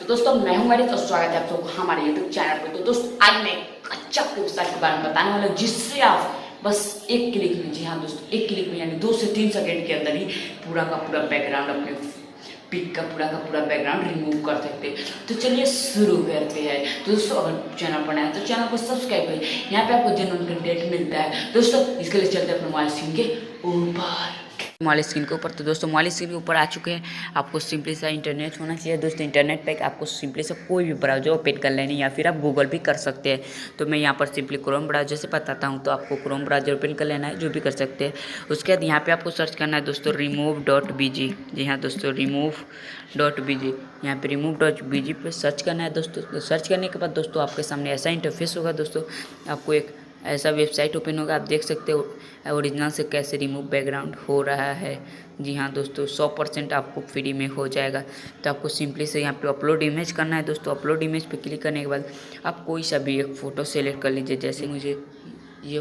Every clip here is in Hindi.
तो दोस्तों मैं हूं वारिस और स्वागत है आप सबको हमारे यूट्यूब चैनल पर। तो दोस्तों आज मैं कच्चा वेबसाइट के बारे में बताने वाला हूं जिससे आप बस एक क्लिक में, जी हाँ दोस्तों, एक क्लिक में यानी 2 से 3 सेकंड के अंदर ही पूरा का पूरा बैकग्राउंड, अपने पिक का पूरा बैकग्राउंड रिमूव कर सकते हैं। तो चलिए शुरू करते हैं। तो दोस्तों अगर चैनल पर नया है तो चैनल को सब्सक्राइब करिए, यहाँ पे आपको जेन्युइन कंटेंट मिलता है। दोस्तों इसके लिए चलते हैं अपने मोबाइल स्क्रीन के ऊपर, मोबाइल स्क्रीन के ऊपर। तो दोस्तों मोबाइल स्क्रीन के ऊपर आ चुके हैं। आपको सिंपली सा इंटरनेट होना चाहिए दोस्तों। इंटरनेट पे आपको सिंपली से कोई भी ब्राउजर ओपन कर लेनी, या फिर आप गूगल भी कर सकते हैं। तो मैं यहाँ पर सिंपली क्रोम ब्राउजर से बताता हूँ। तो आपको क्रोम ब्राउजर ओपन कर लेना है, जो भी कर सकते हैं। उसके बाद यहाँ पे आपको सर्च करना है दोस्तों remove.bg। जी हाँ दोस्तों remove.bg, यहाँ पे remove.bg पे सर्च करना है दोस्तों। सर्च करने के बाद दोस्तों आपके सामने ऐसा इंटरफेस होगा दोस्तों। आपको एक ऐसा वेबसाइट ओपन होगा, आप देख सकते हो ओरिजिनल से कैसे रिमूव बैकग्राउंड हो रहा है। जी हाँ दोस्तों 100% आपको फ्री में हो जाएगा। तो आपको सिंपली से यहाँ पे अपलोड इमेज करना है दोस्तों। अपलोड इमेज पे क्लिक करने के बाद आप कोई सा भी एक फ़ोटो सेलेक्ट कर लीजिए। जैसे मुझे ये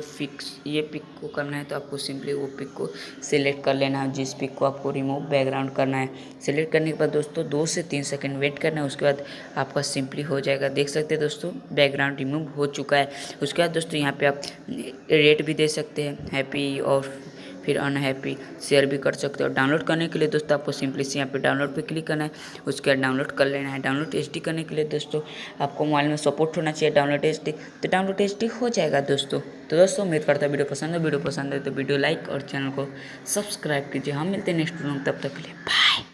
पिक को करना है, तो आपको सिंपली वो पिक को सिलेक्ट कर लेना है, जिस पिक को आपको रिमूव बैकग्राउंड करना है। सिलेक्ट करने के बाद दोस्तों 2 से 3 सेकंड वेट करना है। उसके बाद आपका सिंपली हो जाएगा। देख सकते हैं दोस्तों बैकग्राउंड रिमूव हो चुका है। उसके बाद दोस्तों यहाँ पे आप रेट भी दे सकते हैं, हैप्पी और फिर अनहैप्पी शेयर भी कर सकते हो। डाउनलोड करने के लिए दोस्तों आपको सिंपली से यहाँ पे डाउनलोड पे क्लिक करना है। उसके बाद डाउनलोड कर लेना है। डाउनलोड एचडी करने के लिए दोस्तों आपको मोबाइल में सपोर्ट होना चाहिए डाउनलोड एचडी। तो डाउनलोड एचडी हो जाएगा दोस्तों। तो दोस्तों उम्मीद करता है वीडियो पसंद है तो वीडियो लाइक और चैनल को सब्सक्राइब कीजिए। हम मिलते हैं नेक्स्ट वीडियो में, तब तक के लिए बाय।